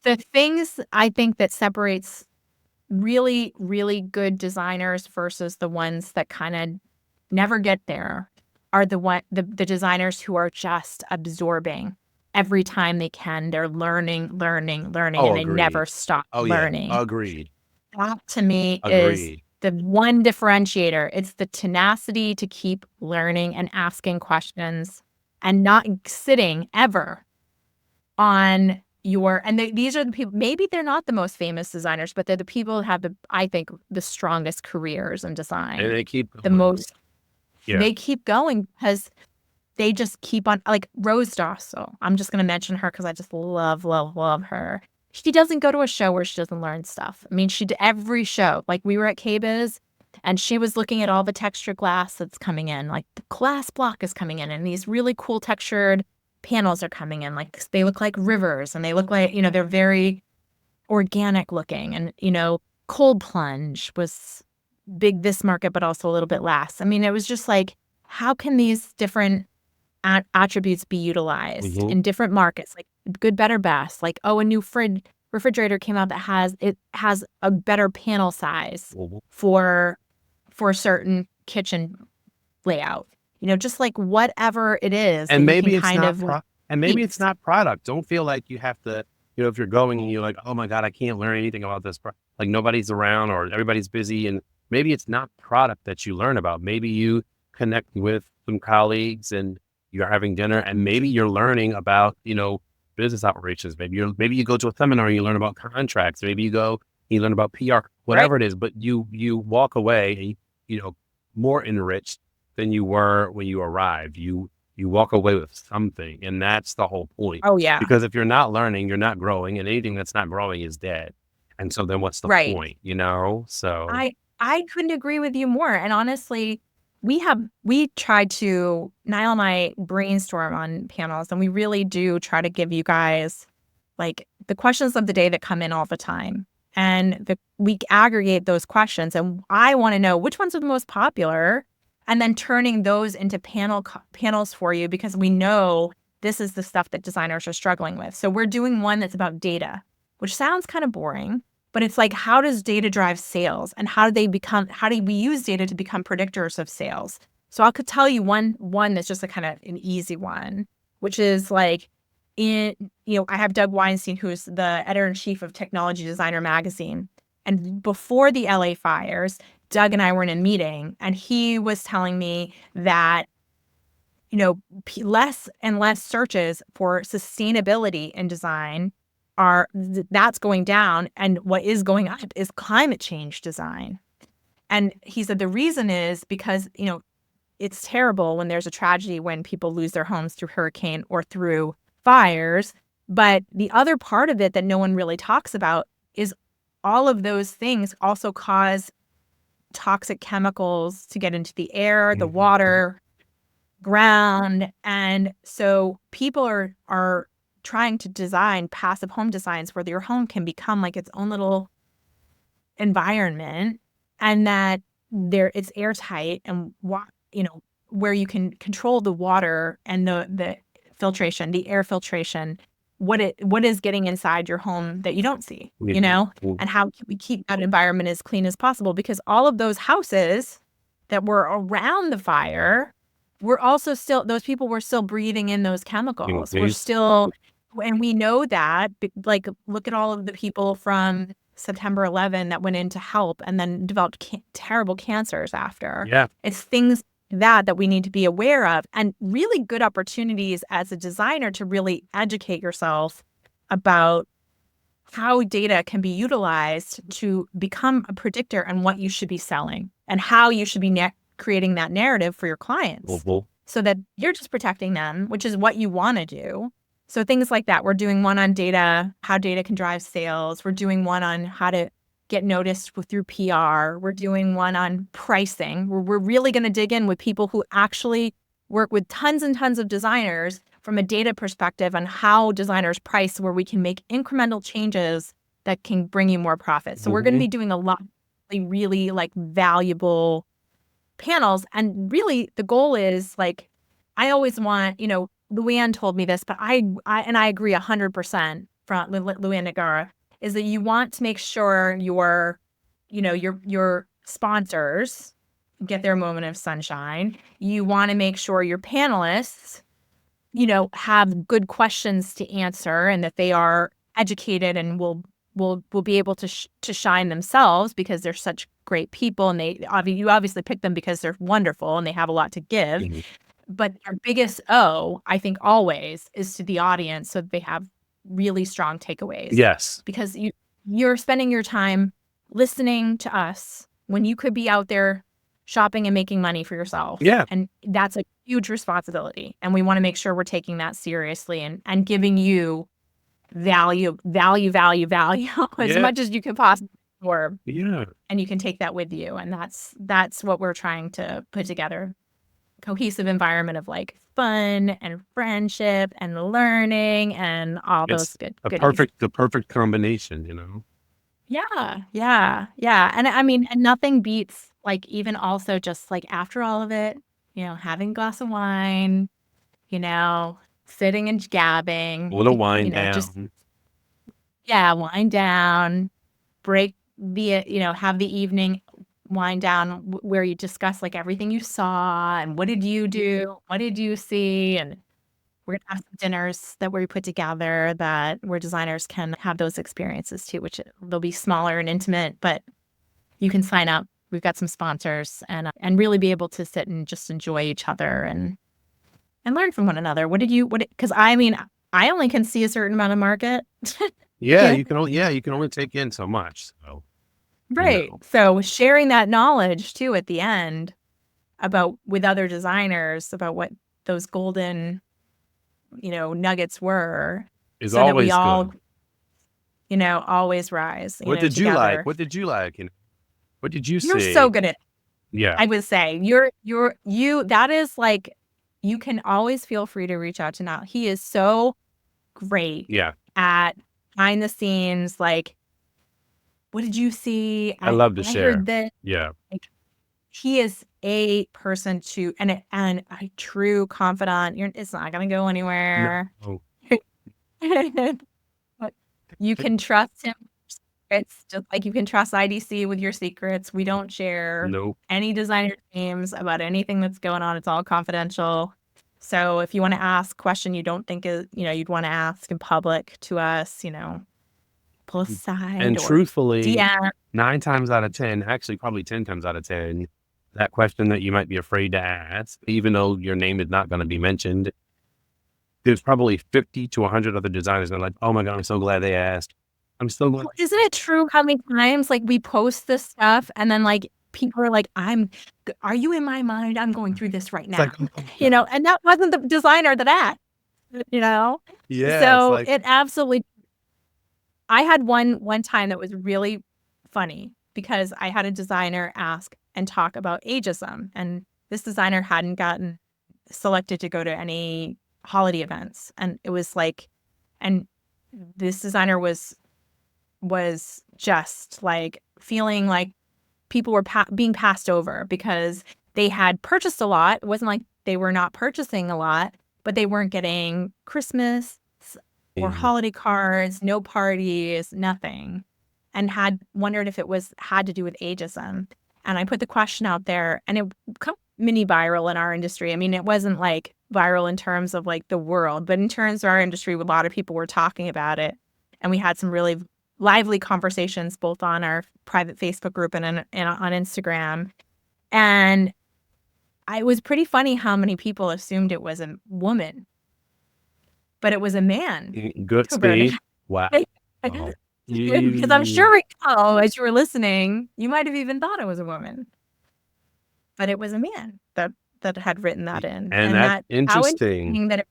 the things I think that separates really, really good designers versus the ones that kind of never get there are the designers who are just absorbing every time they can, they're learning, Oh, and they never agreed. stop Oh, yeah. learning. Agreed. That to me is Agreed. the one differentiator. It's the tenacity to keep learning and asking questions and not sitting ever on these are the people, maybe they're not the most famous designers, but they're the people that have I think, the strongest careers in And design. they keep The going. most, Yeah. they keep going because they just keep on, like Rose Dossel. I'm just going to mention her because I just love, love, love her. She doesn't go to a show where she doesn't learn stuff. I mean, she did every show. Like we were at KBIS and she was looking at all the textured glass that's coming in. Like the glass block is coming in and these really cool textured panels are coming in. Like they look like rivers and they look like, they're very organic looking. And, cold plunge was big this market, but also a little bit less. I mean, it was just like, how can these different attributes be utilized Hmm. in different markets, like good, better, best. Like, oh, a new refrigerator came out that has a better panel size Hmm. for a certain kitchen layout. Just like whatever it is that And you can maybe it's kind not of and maybe it's use. not product. Don't feel like you have to, if you're going and you're like, oh my God, I can't learn anything about this. Like nobody's around or everybody's busy. And maybe it's not product that you learn about. Maybe you connect with some colleagues and you're having dinner and maybe you're learning about, business operations. Maybe you go to a seminar and you learn about contracts. Maybe you learn about PR, Right. whatever it is, but you walk away, and more enriched than you were when you arrived. You walk away with something, and that's the whole point. Oh, yeah. Because if you're not learning, you're not growing, and anything that's not growing is dead. And so then what's the Right. point, So I couldn't agree with you more. And honestly, we tried to, Niall and I brainstorm on panels, and we really do try to give you guys like the questions of the day that come in all the time. And we aggregate those questions, and I want to know which ones are the most popular, and then turning those into panels for you because we know this is the stuff that designers are struggling with. So we're doing one that's about data, which sounds kind of boring, but it's like, how does data drive sales, and how do we use data to become predictors of sales? So I could tell you one that's just a kind of an easy one, which is like I have Doug Weinstein, who's the editor-in-chief of Technology Designer magazine. And before the LA fires, Doug and I were in a meeting, and he was telling me that, less and less searches for sustainability in design that's going down. And what is going up is climate change design. And he said the reason is because, it's terrible when there's a tragedy when people lose their homes through hurricane or through fires. But the other part of it that no one really talks about is all of those things also cause toxic chemicals to get into the air, the water, ground. And so people are trying to design passive home designs where your home can become like its own little environment, and that it's airtight and where you can control the water and the filtration, the air filtration, what is getting inside your home that you don't see, and how can we keep that environment as clean as possible, because all of those houses that were around the fire were also still, those people were still breathing in those chemicals. We're still, and we know that, like, look at all of the people from September 11 that went in to help and then developed terrible cancers after. Yeah. It's things that we need to be aware of, and really good opportunities as a designer to really educate yourself about how data can be utilized to become a predictor and what you should be selling and how you should be creating that narrative for your clients so that you're just protecting them, which is what you want to do. So things like that. We're doing one on data, how data can drive sales. We're doing one on how to get noticed through PR. We're doing one on pricing. We're really going to dig in with people who actually work with tons and tons of designers from a data perspective on how designers price, where we can make incremental changes that can bring you more profit. So we're going to be doing a lot of really like valuable panels. And really the goal is, like, I always want, Luann told me this, but I agree 100% from Luann Nagara, is that you want to make sure your sponsors get their moment of sunshine. You want to make sure your panelists have good questions to answer, and that they are educated and will be able to shine themselves because they're such great people, and you obviously pick them because they're wonderful and they have a lot to give. Mhm. But our biggest I think always is to the audience, so that they have really strong takeaways. Yes. Because you're spending your time listening to us when you could be out there shopping and making money for yourself. Yeah. And that's a huge responsibility. And we want to make sure we're taking that seriously and giving you value as much as you can possibly absorb. Yeah. And you can take that with you. And that's what we're trying to put together. Cohesive environment of like fun and friendship and learning and all those good goodies. The perfect combination, Yeah. And I mean, and nothing beats like even also just like after all of it, having a glass of wine, sitting and gabbing, A little wine just down. wind down, break have the evening wind down where you discuss like everything you saw and what did you do, what did you see, and we're gonna have some dinners that we put together where designers can have those experiences too, which they'll be smaller and intimate, but you can sign up. We've got some sponsors and really be able to sit and just enjoy each other and learn from one another. Because I mean, I only can see a certain amount of market. Yeah, you can only take in so much. So right. So sharing that knowledge too at the end with other designers about what those golden nuggets were, is so that we always all good. Always rise. What did you together. like? What did you like? What did you see? You're so good at. Yeah. I would say that is like, you can always feel free to reach out to Nile. He is so great. Yeah. At behind the scenes, like, what did you see? I love to share. Heard that. Yeah. Like, he is a person and a true confidant. It's not going to go anywhere. No. But you can trust him. It's just like you can trust IDC with your secrets. We don't share any designer names about anything that's going on. It's all confidential. So if you want to ask a question you don't think you'd want to ask in public to us, pull aside. And truthfully, DM. 9 times out of 10, actually probably 10 times out of 10, that question that you might be afraid to ask, even though your name is not going to be mentioned, there's probably 50 to 100 other designers that are like, oh my God, I'm so glad they asked. I'm so glad. Well, isn't it true how many times like we post this stuff and then like people are like, are you in my mind? I'm going through this right now. Like, and that wasn't the designer that asked, Yeah. So it absolutely. I had one time that was really funny because I had a designer ask and talk about ageism, and this designer hadn't gotten selected to go to any holiday events, and it was like, and this designer was just like feeling like people were being passed over because they had purchased a lot. It wasn't like they were not purchasing a lot, but they weren't getting Christmas or holiday cards, no parties, nothing, and had wondered if it had to do with ageism. And I put the question out there, and it became mini viral in our industry. I mean, it wasn't like viral in terms of like the world, but in terms of our industry, a lot of people were talking about it. And we had some really lively conversations both on our private Facebook group and on Instagram. And it was pretty funny how many people assumed it was a woman, but it was a man. Good speed. Wow. Because I'm sure as you were listening, you might have even thought it was a woman, but it was a man that had written that in. And that's interesting. That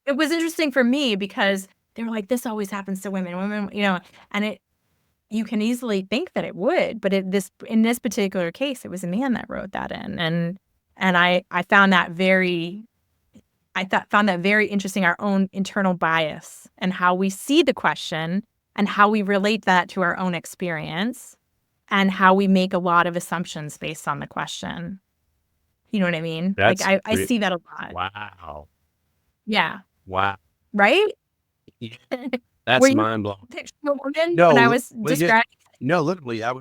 it was interesting for me because they were like, this always happens to women, and you can easily think that it would, but in this particular case, it was a man that wrote that in. And I found that found that very interesting, our own internal bias and how we see the question and how we relate that to our own experience and how we make a lot of assumptions based on the question. You know what I mean? I see that a lot. Wow. Yeah. Wow. Right? That's mind blowing. No, when I was describing. No, literally, I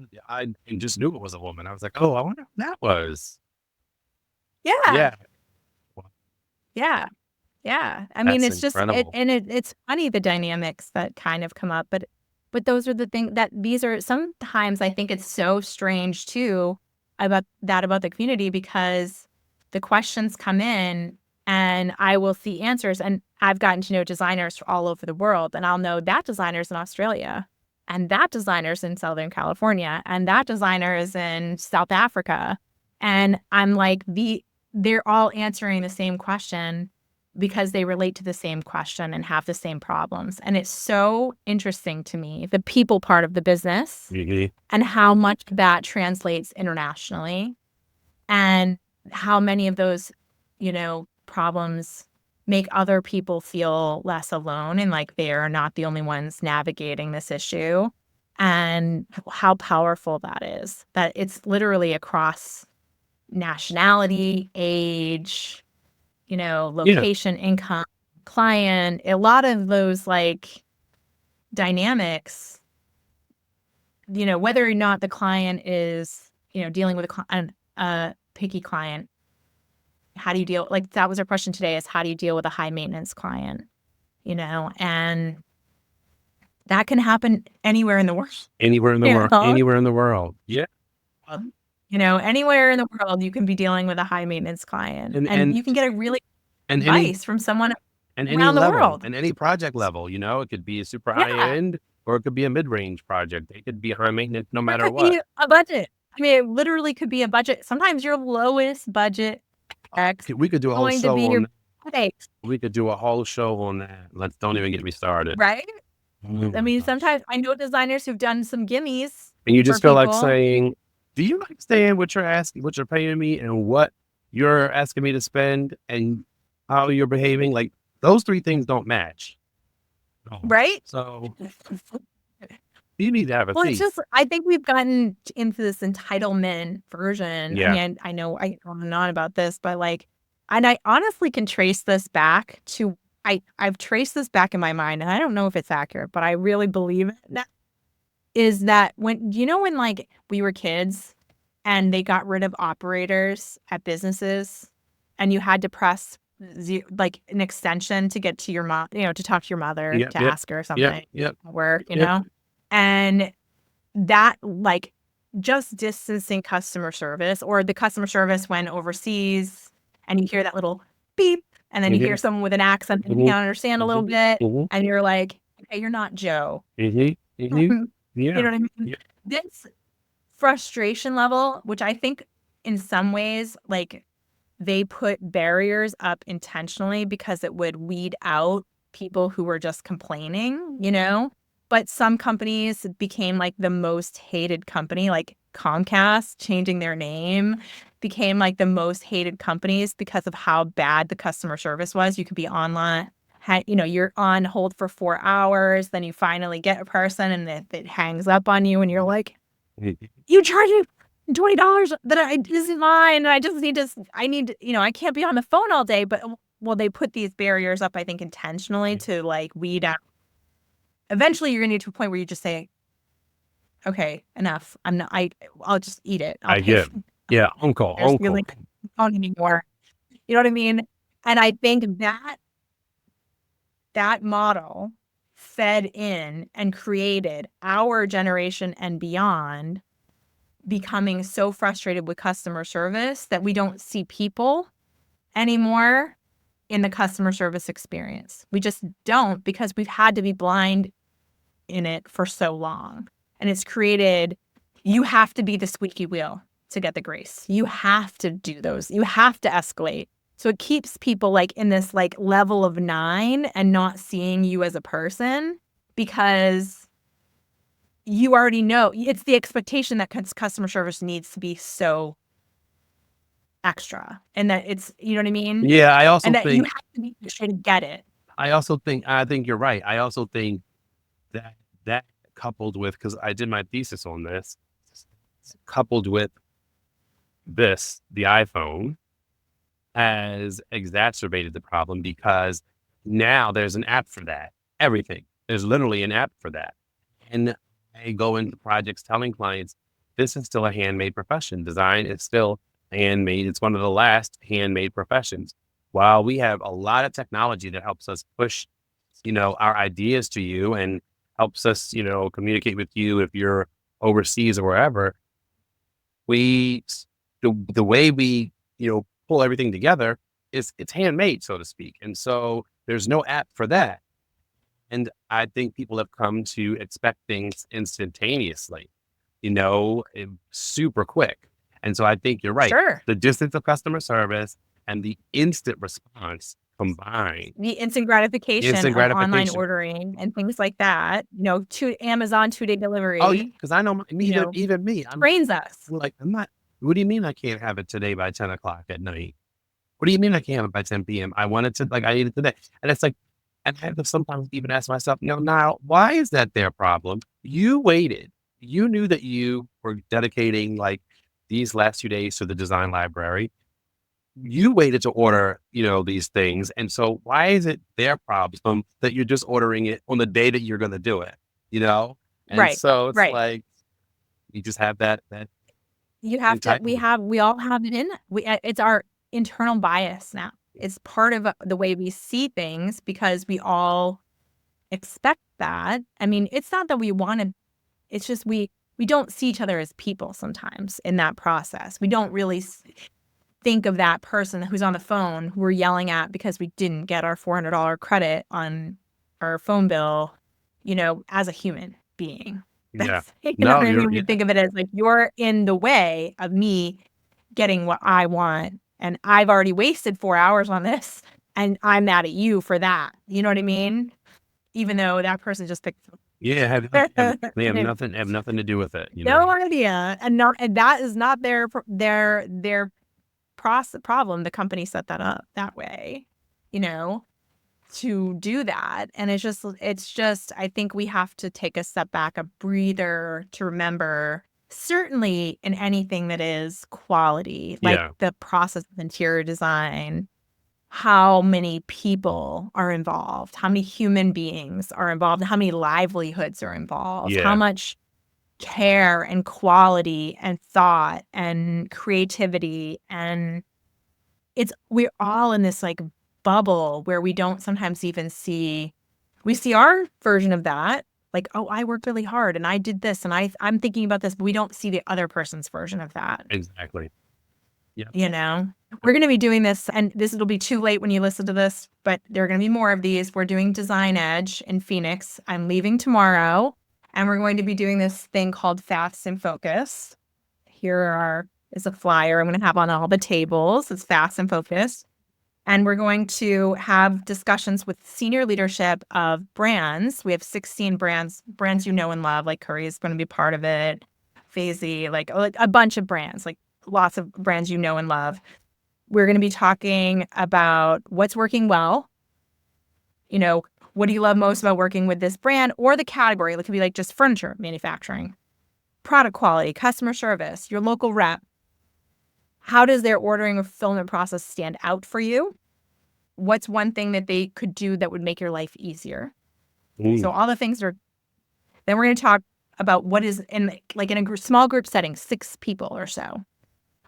just knew it was a woman. I was like, oh, I wonder who that was. Yeah. Yeah. Yeah. Yeah. I mean, That's it's just incredible. it's funny the dynamics that kind of come up, but those are the things that these are sometimes I think it's so strange too about the community because the questions come in and I will see answers and I've gotten to know designers all over the world and I'll know that designer's in Australia and that designer's in Southern California and that designer is in South Africa. And I'm like, they're all answering the same question because they relate to the same question and have the same problems. And it's so interesting to me, the people part of the business Mhm. and how much that translates internationally and how many of those, problems make other people feel less alone and like they are not the only ones navigating this issue and how powerful that is, that it's literally across nationality, age, Yeah. location, income, client, a lot of those like dynamics, whether or not the client is, dealing with a picky client. How do you deal? Like that was our question today is how do you deal with a high maintenance client, and that can happen anywhere in the world, Anywhere in the you world. know, Anywhere in the world. Yeah. anywhere in the world you can be dealing with a high maintenance client And and and you can get a really and any advice from someone and any around the level world. and any project level, it could be a super high Yeah. end or it could be a mid range project. It could be high maintenance no Or it matter could what. be a budget. I mean, it literally could be a budget. Sometimes your lowest budget X We could do a whole going to show be on your that. headache, We could do a whole show on that. Let's don't even get me started. right? Oh I my mean, gosh. sometimes I know designers who've done some gimmies And you for just feel like people. saying, do you understand what you're asking, what you're paying me and what you're asking me to spend and how you're behaving? Like those three things don't match. Oh. Right? So you need to have a Well, it's thief. just, I think we've gotten into this entitlement version. I Yeah. mean, I know I go on and on about this, but like, and I honestly can trace this back to, I've traced this back in my mind, and I don't know if it's accurate, but I really believe it now, is that when like we were kids and they got rid of operators at businesses and you had to press like an extension to get to your mom, to talk to your mother Yep. to Yep. ask her Yep. something Yep. at work, Yep. and that like just distancing customer service or the customer service when overseas and you hear that little beep and then you hear Mm-hmm. someone with an accent that you Mm-hmm. can't understand a little bit Mm-hmm. and you're like, okay, you're not Joe. Mm-hmm. Mm-hmm. You Yeah. know what I mean? Yeah. This frustration level, which I think in some ways, like they put barriers up intentionally because it would weed out people who were just complaining. But some companies became like the most hated company, like Comcast changing their name became like the most hated companies because of how bad the customer service was. You could be online, you're on hold for 4 hours, then you finally get a person and it hangs up on you and you're like, you charge me $20 that I isn't mine. And I just I can't be on the phone all day. But well, they put these barriers up, I think, intentionally to like weed out. Eventually, you're gonna get to a point where you just say, "Okay, enough. I'll just eat it. I'll I pay get. for Yeah. Uncle. it because Uncle. like I don't anymore." You know what I mean? And I think that model fed in and created our generation and beyond becoming so frustrated with customer service that we don't see people anymore in the customer service experience. We just don't because we've had to be blind in it for so long. And it's created, you have to be the squeaky wheel to get the grace. You have to do those. You have to escalate. So it keeps people like in this like level of 9 and not seeing you as a person because you already know it's the expectation that customer service needs to be so extra and that it's, you know what I mean? Yeah. I also And that you think. have to be sure to get it. I think you're right. I also think that that coupled with because I did my thesis on this, coupled with this, the iPhone has exacerbated the problem because now there's an app for that. Everything. There's literally an app for that. And I go into projects telling clients this is still a handmade profession. Design is still handmade. It's one of the last handmade professions. while we have a lot of technology that helps us push, our ideas to you and helps us, communicate with you if you're overseas or wherever, we, the way we, pull everything together it's handmade, so to speak. And so there's no app for that. And I think people have come to expect things instantaneously, super quick. And so I think you're right. Sure. The distance of customer service and the instant response combined, The instant gratification instant of online gratification. ordering and things like that, to Amazon 2-day delivery. Oh, yeah, because I know even me. Trains us. Like, I'm not. What do you mean I can't have it today by 10 o'clock at night? What do you mean I can't have it by 10 p.m.? I want it to I need it today. And it's like, and I have to sometimes even ask myself, now, why is that their problem? You waited. You knew that you were dedicating like these last 2 days to the design library. You waited to order, these things. And so why is it their problem that you're just ordering it on the day that you're going to do it, And Right. so it's Right. like, you just have that. You have to, we all have it in, it's our internal bias now. It's part of the way we see things because we all expect that. I mean, it's not that we want to, it's just we don't see each other as people sometimes in that process. We don't really think of that person who's on the phone who we're yelling at because we didn't get our $400 credit on our phone bill, as a human being. Yeah. You know what I mean? We think of it as like, you're in the way of me getting what I want. And I've already wasted 4 hours on this. And I'm mad at you for that. You know what I mean? Even though that person just picked. Yeah. They have nothing to do with it. No idea. And that is not their problem. The company set that up that way, to do that. And it's just, I think we have to take a step back, a breather to remember, certainly in anything that is quality, like the process of interior design, how many people are involved, how many human beings are involved, how many livelihoods are involved, how much care and quality and thought and creativity. And we're all in this like bubble where we don't sometimes even we see our version of that. Like, oh, I worked really hard and I did this and I'm thinking about this, but we don't see the other person's version of that. Exactly. Yeah. We're going to be doing this, and it'll be too late when you listen to this, but there are going to be more of these. We're doing Design Edge in Phoenix. I'm leaving tomorrow, and we're going to be doing this thing called Fast and Focus. Here is a flyer I'm going to have on all the tables. It's Fast and Focus. And we're going to have discussions with senior leadership of brands. We have 16 brands you know and love, like Curry is going to be part of it, Fazy, like a bunch of brands, like lots of brands you know and love. We're going to be talking about what's working well. What do you love most about working with this brand or the category? It could be like just furniture manufacturing, product quality, customer service, your local rep. How does their ordering or fulfillment process stand out for you? What's one thing that they could do that would make your life easier? So all the things then we're going to talk about what is in a small group setting, 6 people or so.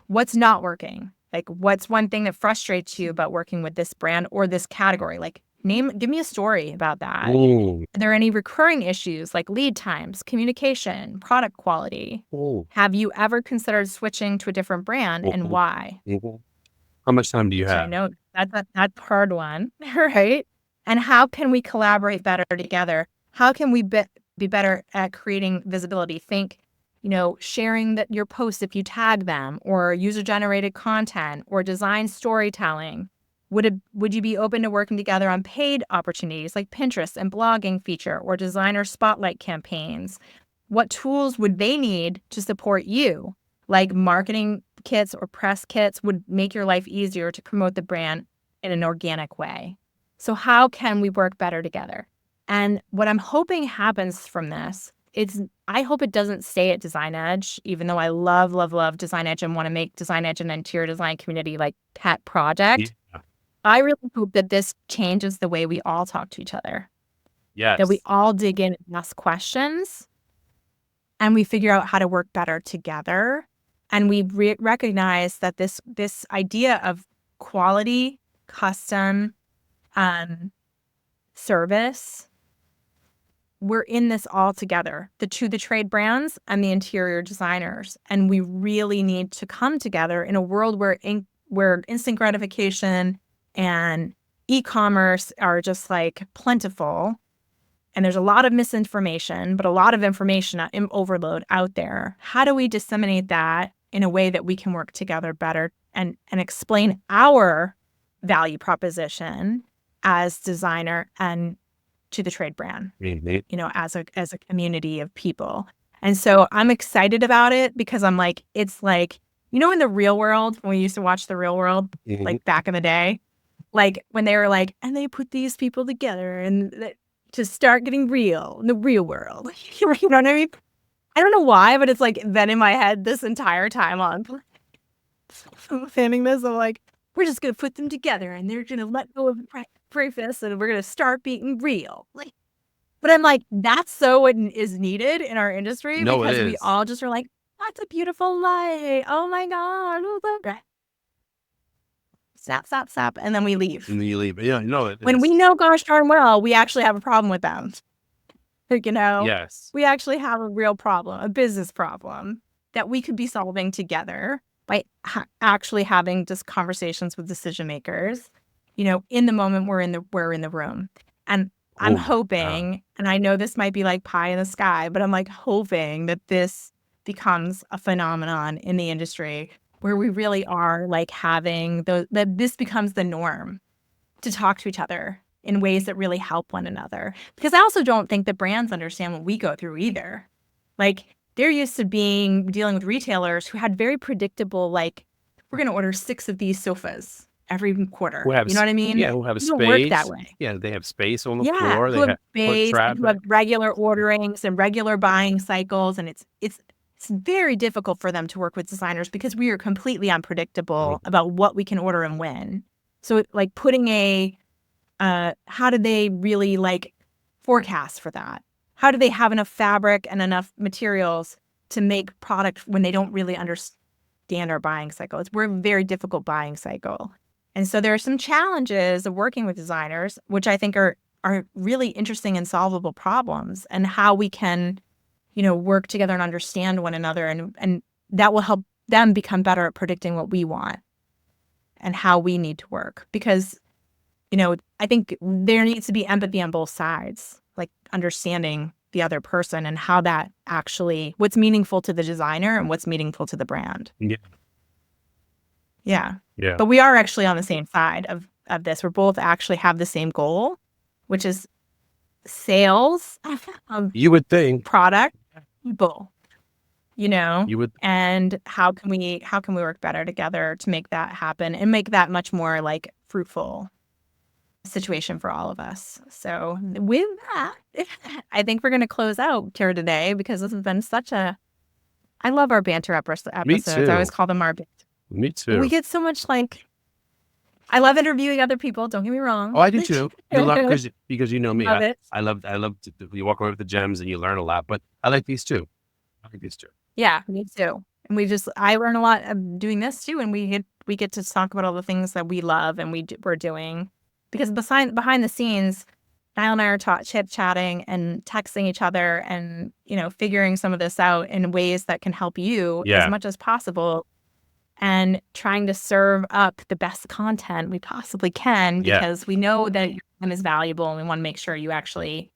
What's not working? Like, what's one thing that frustrates you about working with this brand or this category? Like, give me a story about that. Are there any recurring issues like lead times, communication, product quality? Have you ever considered switching to a different brand and why? How much time do you have? I know that's a hard one, right? And how can we collaborate better together? How can we be better at creating visibility? Think, sharing your posts if you tag them, or user-generated content, or design storytelling. Would you be open to working together on paid opportunities like Pinterest and blogging feature or designer spotlight campaigns? What tools would they need to support you? Like marketing kits or press kits would make your life easier to promote the brand in an organic way. So how can we work better together? And what I'm hoping happens from this I hope it doesn't stay at Design Edge, even though I love, love, love Design Edge and want to make Design Edge an interior design community like pet project. Yeah. I really hope that this changes the way we all talk to each other. Yes. That we all dig in and ask questions and we figure out how to work better together. And we recognize that this idea of quality custom service. We're in this all together, the trade brands and the interior designers. And we really need to come together in a world where instant gratification and e-commerce are just like plentiful. And there's a lot of misinformation, but a lot of information overload out there. How do we disseminate that in a way that we can work together better and explain our value proposition as designer and to the trade brand, as a community of people. And so I'm excited about it because I'm like, it's like, in the Real World, when we used to watch The Real World, like back in the day, like when they were like, and they put these people together and to start getting real in the real world. You know what I mean? I don't know why, but it's like then in my head this entire time on fanning this, I'm like, we're just going to put them together and they're going to let go of preface and we're going to start being real. But I'm like, that's so what is needed in our industry because we all just are like, that's a beautiful light. Oh my God. Snap. And then we leave. And you leave. Yeah, when we know gosh darn well, we actually have a problem with them. Yes. We actually have a real problem, a business problem that we could be solving together by actually having just conversations with decision makers, in the moment we're in the room. And I'm hoping, and I know this might be like pie in the sky, but I'm like hoping that this becomes a phenomenon in the industry where we really are like having that this becomes the norm to talk to each other in ways that really help one another. Because I also don't think that brands understand what we go through either. Like they're used to dealing with retailers who had very predictable, like, we're going to order 6 of these sofas every quarter. You know what I mean? Yeah, who have space. Don't work that way. Yeah, they have space on the floor. Who have space, who have regular orderings and regular buying cycles. And it's very difficult for them to work with designers because we are completely unpredictable about what we can order and when. So like putting how do they really like forecast for that? How do they have enough fabric and enough materials to make product when they don't really understand our buying cycle? We're a very difficult buying cycle. And so there are some challenges of working with designers, which I think are really interesting and solvable problems, and how we can, work together and understand one another. And that will help them become better at predicting what we want and how we need to work. Because, I think there needs to be empathy on both sides, like understanding the other person and how that actually, what's meaningful to the designer and what's meaningful to the brand. Yeah. But we are actually on the same side of this. We're both actually have the same goal, which is sales of you would think product people, you would, and how can we work better together to make that happen and make that much more like fruitful situation for all of us. So with that, I think we're going to close out here today because this has been I love our banter episodes. Me too. I always call them our banter. Me too. We get so much I love interviewing other people. Don't get me wrong. Oh, I do too. Because you know me. Love it. I love you walk away with the gems and you learn a lot. But I like these too. Yeah, me too. And I learn a lot of doing this too. And we get to talk about all the things that we love and we're doing. Because behind the scenes, Nile and I are chit-chatting and texting each other and, figuring some of this out in ways that can help you as much as possible, and trying to serve up the best content we possibly can because we know that your time is valuable and we want to make sure you actually,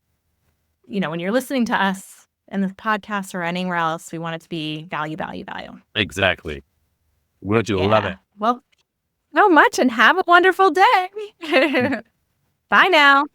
when you're listening to us in the podcast or anywhere else, we want it to be value. Exactly. Would you love it? Well, so much, and have a wonderful day. Bye now.